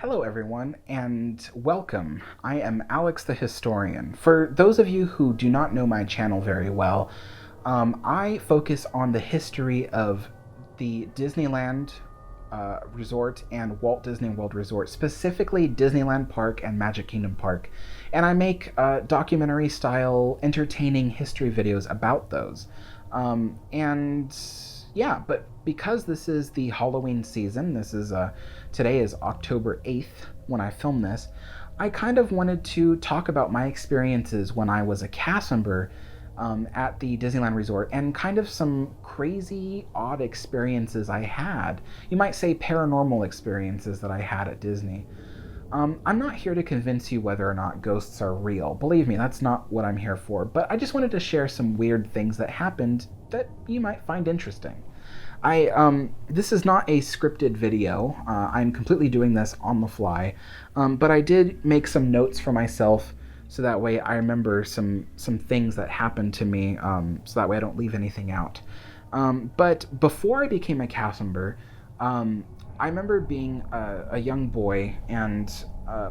Hello everyone, and welcome. I am Alex the Historian. For those of you who do not know my channel very well, I focus on the history of the Disneyland Resort and Walt Disney World Resort, specifically Disneyland Park and Magic Kingdom Park. And I make documentary style, entertaining history videos about those. But because this is the Halloween season, today is October 8th when I film this, I kind of wanted to talk about my experiences when I was a cast member at the Disneyland Resort and kind of some crazy, odd experiences I had. You might say paranormal experiences that I had at Disney. I'm not here to convince you whether or not ghosts are real. Believe me, that's not what I'm here for. But I just wanted to share some weird things that happened that you might find interesting. This is not a scripted video. I'm completely doing this on the fly. But I did make some notes for myself so that way I remember some things that happened to me, so that way I don't leave anything out. But before I became a cast member, I remember being a young boy, and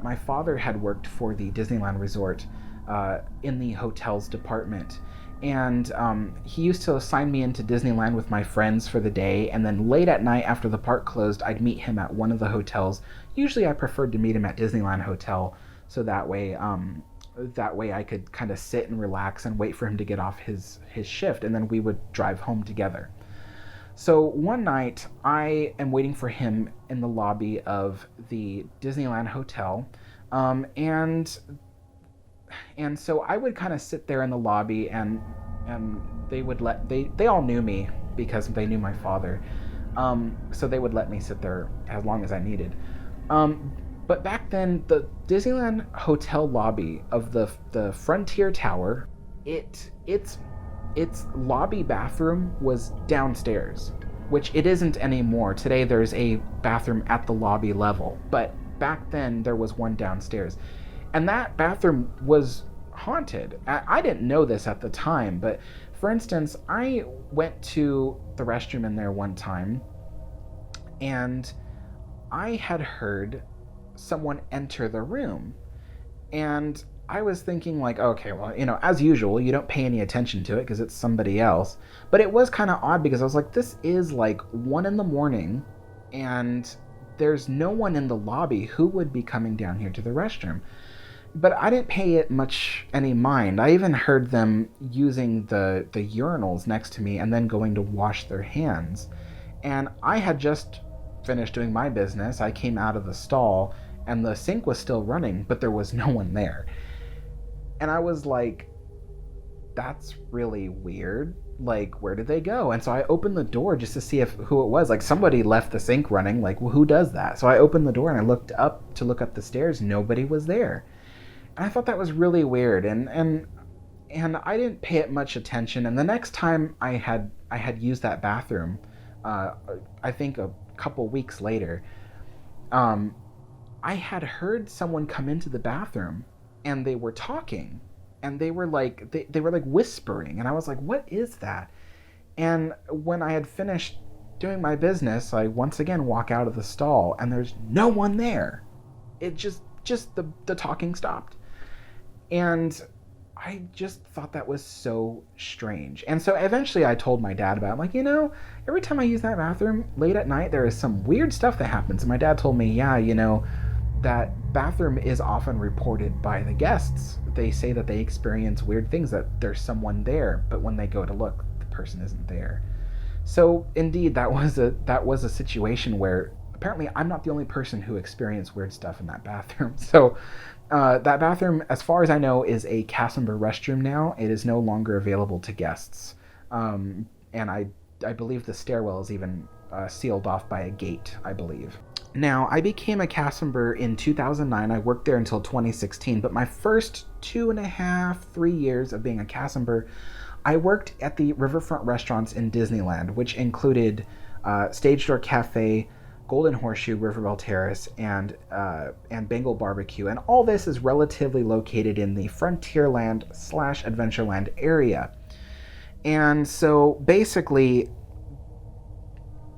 my father had worked for the Disneyland Resort in the hotels department. And he used to assign me into Disneyland with my friends for the day, and then late at night after the park closed, I'd meet him at one of the hotels. Usually I preferred to meet him at Disneyland Hotel, so that way I could kind of sit and relax and wait for him to get off his shift, and then we would drive home together. So one night, I am waiting for him in the lobby of the Disneyland Hotel, and so I would kind of sit there in the lobby, and they all knew me because they knew my father, so they would let me sit there as long as I needed. But back then, the Disneyland Hotel lobby of the Frontier Tower, its lobby bathroom was downstairs, which it isn't anymore. Today there's a bathroom at the lobby level, but back then there was one downstairs. And that bathroom was haunted. I didn't know this at the time, but for instance, I went to the restroom in there one time, and I had heard someone enter the room. And I was thinking like, okay, well, as usual, you don't pay any attention to it because it's somebody else. But it was kind of odd because I was like, this is like 1 a.m, and there's no one in the lobby who would be coming down here to the restroom. But I didn't pay it much any mind. I even heard them using the urinals next to me and then going to wash their hands. And I had just finished doing my business. I came out of the stall and the sink was still running, but there was no one there. And I was like, that's really weird. Like, where did they go? And so I opened the door just to see who it was. Like, somebody left the sink running. Like, well, who does that? So I opened the door and I looked up the stairs. Nobody was there. And I thought that was really weird, and I didn't pay it much attention. And the next time I had used that bathroom, I think a couple weeks later, I had heard someone come into the bathroom, and they were talking, and they were like whispering, and I was like, what is that? And when I had finished doing my business, I once again walk out of the stall, and there's no one there. It just the talking stopped. And I just thought that was so strange. And so eventually I told my dad about it. I'm like, every time I use that bathroom late at night, there is some weird stuff that happens. And my dad told me, yeah, that bathroom is often reported by the guests. They say that they experience weird things, that there's someone there, but when they go to look, the person isn't there. So indeed, that was a situation where apparently I'm not the only person who experienced weird stuff in that bathroom. So that bathroom, as far as I know, is a cast member restroom now. It is no longer available to guests. And I believe the stairwell is even sealed off by a gate, I believe. Now, I became a cast member in 2009. I worked there until 2016. But my first 2.5, 3 years of being a cast member, I worked at the riverfront restaurants in Disneyland, which included Stage Door Cafe, Golden Horseshoe, Riverbell Terrace, and Bengal Barbecue. And all this is relatively located in the Frontierland/Adventureland area. And so basically,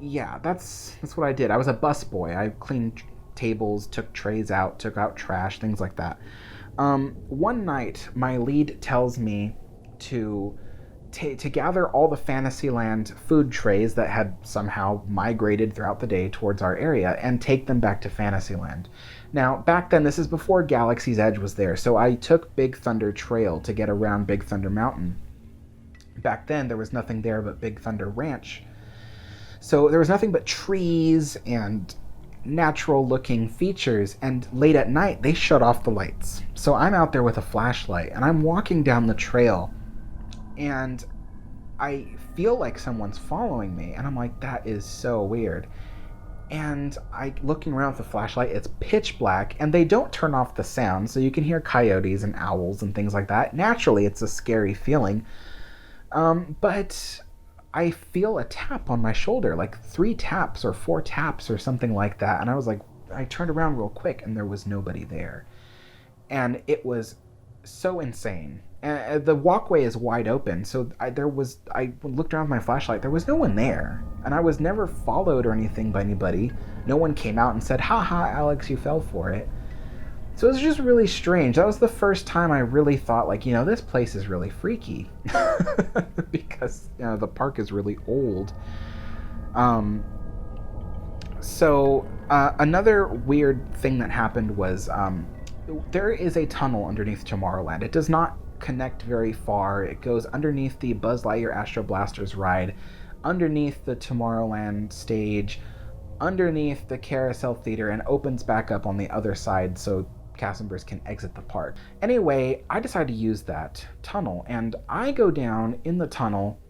yeah, that's what I did. I was a bus boy. I cleaned tables, took trays out, took out trash, things like that. One night, my lead tells me to gather all the Fantasyland food trays that had somehow migrated throughout the day towards our area and take them back to Fantasyland. Now, back then, this is before Galaxy's Edge was there, so I took Big Thunder Trail to get around Big Thunder Mountain. Back then, there was nothing there but Big Thunder Ranch. So there was nothing but trees and natural-looking features, and late at night, they shut off the lights. So I'm out there with a flashlight, and I'm walking down the trail, and I feel like someone's following me, and I'm like, that is so weird. And looking around with the flashlight, it's pitch black, and they don't turn off the sound, so you can hear coyotes and owls and things like that. Naturally, it's a scary feeling. But I feel a tap on my shoulder, like 3 taps or 4 taps or something like that. And I was like, I turned around real quick, and there was nobody there. And it was so insane. And the walkway is wide open, so I looked around with my flashlight. There was no one there, and I was never followed or anything by anybody. No one came out and said, "Ha ha, Alex, you fell for it." So it was just really strange. That was the first time I really thought, like, this place is really freaky because the park is really old. So another weird thing that happened was there is a tunnel underneath Tomorrowland. It does not connect very far. It goes underneath the Buzz Lightyear Astro Blasters ride, underneath the Tomorrowland stage, underneath the Carousel Theater, and opens back up on the other side so cast members can exit the park. Anyway, I decided to use that tunnel, and I go down in the tunnel,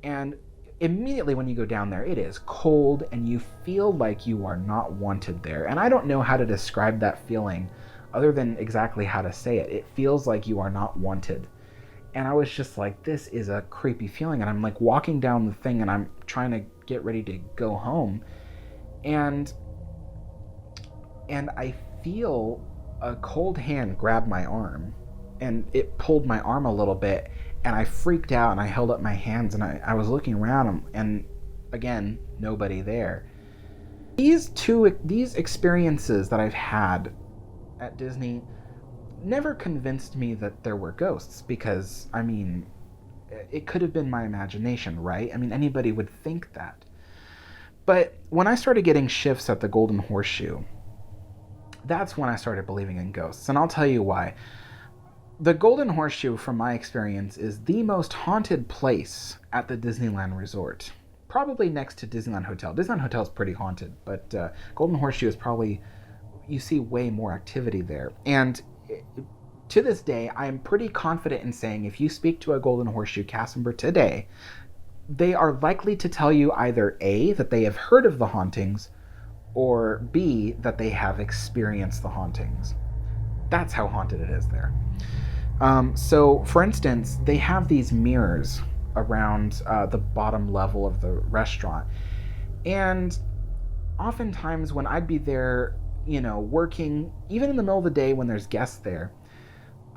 and immediately when you go down there, it is cold, and you feel like you are not wanted there. And I don't know how to describe that feeling other than exactly how to say it. It feels like you are not wanted. And I was just like, this is a creepy feeling. And I'm like walking down the thing, and I'm trying to get ready to go home. And I feel a cold hand grab my arm, and it pulled my arm a little bit, and I freaked out, and I held up my hands, and I was looking around, and again, nobody there. These experiences that I've had at Disney never convinced me that there were ghosts, because, it could have been my imagination, right? Anybody would think that. But when I started getting shifts at the Golden Horseshoe, that's when I started believing in ghosts, and I'll tell you why. The Golden Horseshoe, from my experience, is the most haunted place at the Disneyland Resort. Probably next to Disneyland Hotel. Disneyland Hotel is pretty haunted, but Golden Horseshoe is probably, you see way more activity there. And to this day, I am pretty confident in saying if you speak to a Golden Horseshoe cast member today, they are likely to tell you either A, that they have heard of the hauntings, or B, that they have experienced the hauntings. That's how haunted it is there. So, for instance, they have these mirrors around the bottom level of the restaurant. And oftentimes when I'd be there, working, even in the middle of the day when there's guests there,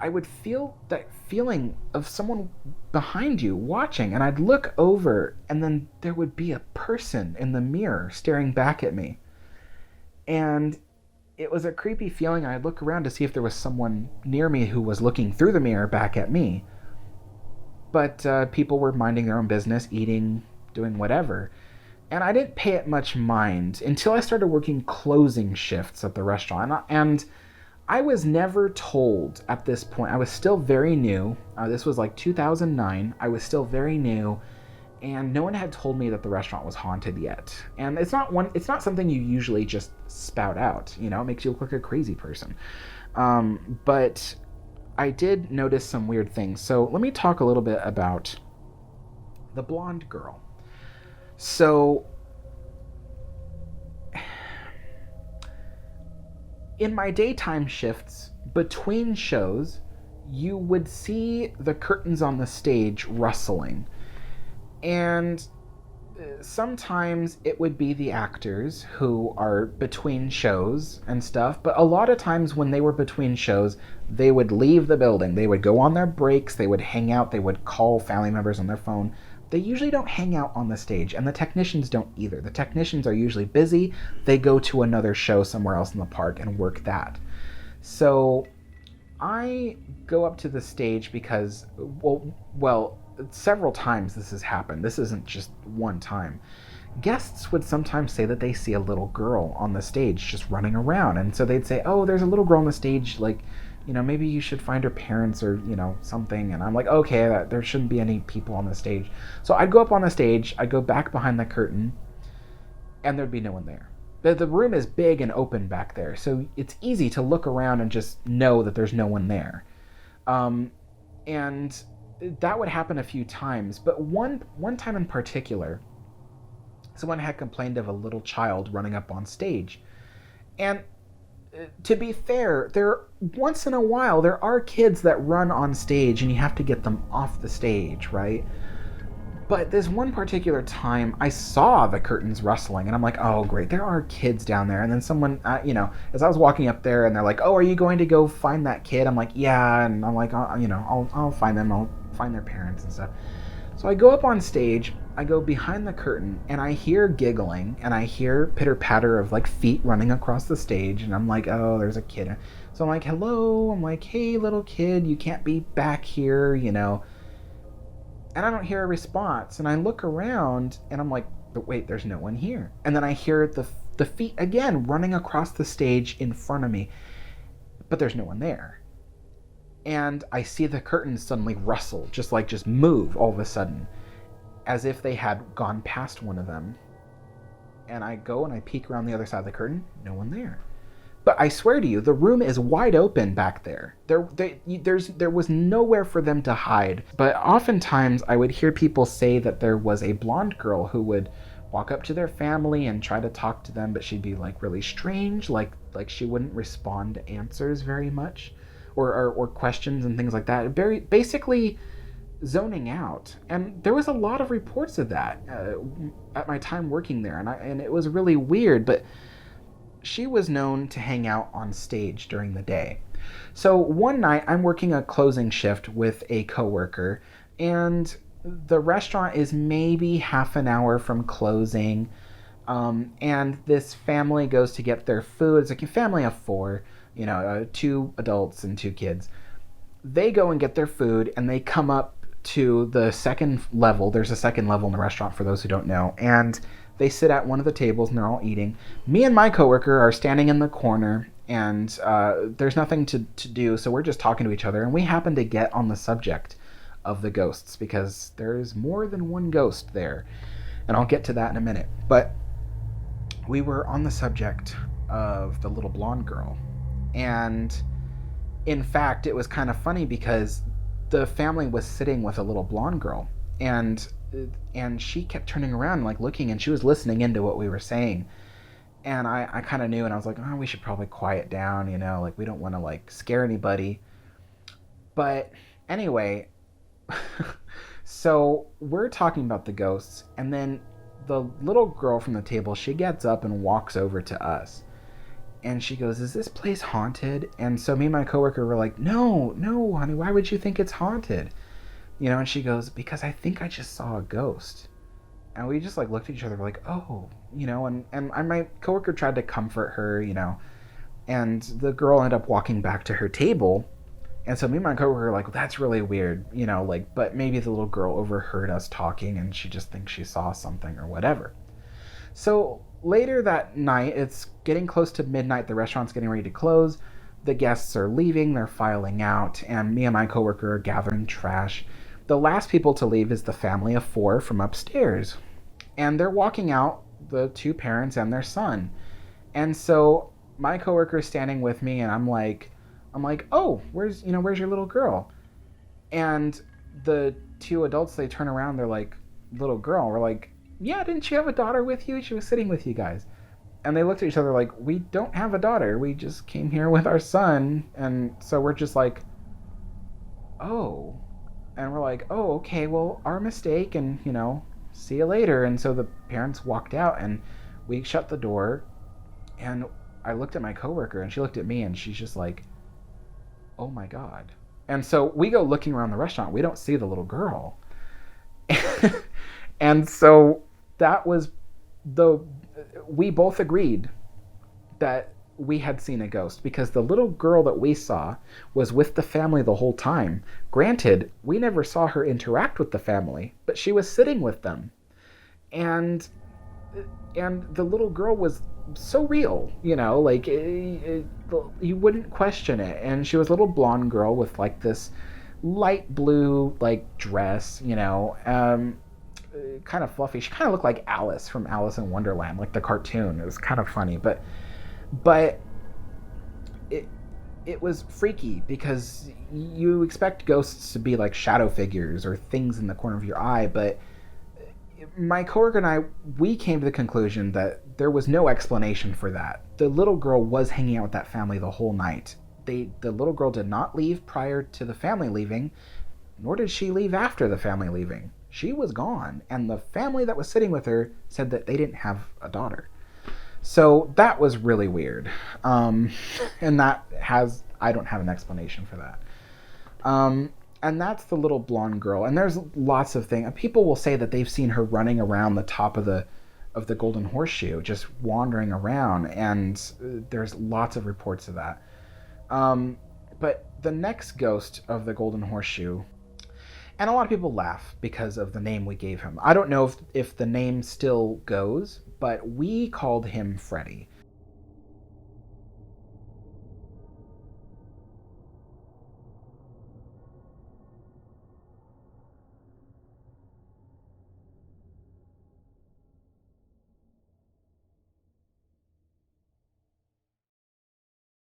I would feel that feeling of someone behind you watching, and I'd look over, and then there would be a person in the mirror staring back at me. And it was a creepy feeling. I'd look around to see if there was someone near me who was looking through the mirror back at me. But people were minding their own business, eating, doing whatever. And I didn't pay it much mind until I started working closing shifts at the restaurant. And I was never told at this point. I was still very new. This was like 2009. I was still very new. And no one had told me that the restaurant was haunted yet. And it's not something you usually just spout out. It makes you look like a crazy person. But I did notice some weird things. So let me talk a little bit about the blonde girl. So in my daytime shifts, between shows, you would see the curtains on the stage rustling. And sometimes it would be the actors who are between shows and stuff, but a lot of times when they were between shows, they would leave the building. They would go on their breaks, they would hang out, they would call family members on their phone, they usually don't hang out on the stage, and the technicians don't either. The technicians are usually busy. They go to another show somewhere else in the park and work that. So I go up to the stage because, well, several times this has happened. This isn't just one time. Guests would sometimes say that they see a little girl on the stage just running around. And so they'd say, oh, there's a little girl on the stage, like, maybe you should find her parents or, something. And I'm like, okay, there shouldn't be any people on the stage. So I'd go up on the stage, I'd go back behind the curtain, and there'd be no one there. The room is big and open back there, so it's easy to look around and just know that there's no one there. And that would happen a few times, but one time in particular, someone had complained of a little child running up on stage. And to be fair, once in a while there are kids that run on stage and you have to get them off the stage, right? But this one particular time, I saw the curtains rustling, and I'm like, oh, great, there are kids down there. And then someone, as I was walking up there, and they're like, oh, are you going to go find that kid? I'm like, yeah, and I'm like, I'll find them, I'll find their parents and stuff. So I go up on stage, I go behind the curtain, and I hear giggling, and I hear pitter-patter of, like, feet running across the stage, and I'm like, oh, there's a kid. So I'm like, hello, I'm like, hey, little kid, you can't be back here, And I don't hear a response, and I look around, and I'm like, but wait, there's no one here. And then I hear the feet again running across the stage in front of me, but there's no one there. And I see the curtains suddenly rustle, just move all of a sudden, as if they had gone past one of them. And I go and I peek around the other side of the curtain, no one there. But I swear to you, the room is wide open back there. There was nowhere for them to hide. But oftentimes I would hear people say that there was a blonde girl who would walk up to their family and try to talk to them, but she'd be like really strange, like she wouldn't respond to answers very much, or questions and things like that. Basically zoning out. And there was a lot of reports of that at my time working there, and it was really weird. But she was known to hang out on stage during the day. So one night I'm working a closing shift with a coworker, and the restaurant is maybe half an hour from closing. And this family goes to get their food. It's like a family of four, 2 adults and 2 kids. They go and get their food, and they come up to the second level. There's a second level in the restaurant for those who don't know. And they sit at one of the tables and they're all eating. Me and my coworker are standing in the corner, and there's nothing to do, so we're just talking to each other. And we happen to get on the subject of the ghosts, because there's more than one ghost there. And I'll get to that in a minute. But we were on the subject of the little blonde girl. And in fact, it was kind of funny because the family was sitting with a little blonde girl. And she kept turning around, like looking, and she was listening into what we were saying. And I kind of knew, and I was like, oh, we should probably quiet down, like we don't want to like scare anybody. But anyway, so we're talking about the ghosts, and then the little girl from the table, she gets up and walks over to us. And she goes, is this place haunted? And so me and my coworker were like, no, honey, why would you think it's haunted? And she goes, because I think I just saw a ghost. And we just like looked at each other like, oh, and my coworker tried to comfort her, and the girl ended up walking back to her table. And so me and my coworker were like, that's really weird, but maybe the little girl overheard us talking and she just thinks she saw something or whatever. So later that night, it's getting close to midnight, the restaurant's getting ready to close. The guests are leaving, they're filing out, and me and my coworker are gathering trash. The last people to leave is the family of 4 from upstairs. And they're walking out, the 2 parents and their son. And so my coworker is standing with me, and I'm like, oh, where's your little girl? And the 2 adults, they turn around, they're like, little girl? We're like, yeah, didn't you have a daughter with you? She was sitting with you guys. And they looked at each other like, we don't have a daughter. We just came here with our son. And so we're just like, oh. And we're like, oh, okay, well, our mistake, and, see you later. And so the parents walked out, and we shut the door, and I looked at my coworker, and she looked at me, and she's just like, oh my God. And so we go looking around the restaurant. We don't see the little girl. And so that was the we both agreed that we had seen a ghost because the little girl that we saw was with the family the whole time. Granted, we never saw her interact with the family, but she was sitting with them. And the little girl was so real, like you wouldn't question it. And she was a little blonde girl with like this light blue like dress, kind of fluffy. She kind of looked like Alice from Alice in Wonderland, like the cartoon. It was kind of funny, but it it was freaky because you expect ghosts to be like shadow figures or things in the corner of your eye, but my coworker and I, we came to the conclusion that there was no explanation for that. The little girl was hanging out with that family the whole night. The little girl did not leave prior to the family leaving, nor did she leave after the family leaving. She was gone, and the family that was sitting with her said that they didn't have a daughter. So that was really weird. And I don't have an explanation for that. And that's the little blonde girl. And there's lots of things. People will say that they've seen her running around the top of the Golden Horseshoe, just wandering around. And there's lots of reports of that. But the next ghost of the Golden Horseshoe, and a lot of people laugh because of the name we gave him. I don't know if the name still goes, but we called him Freddy.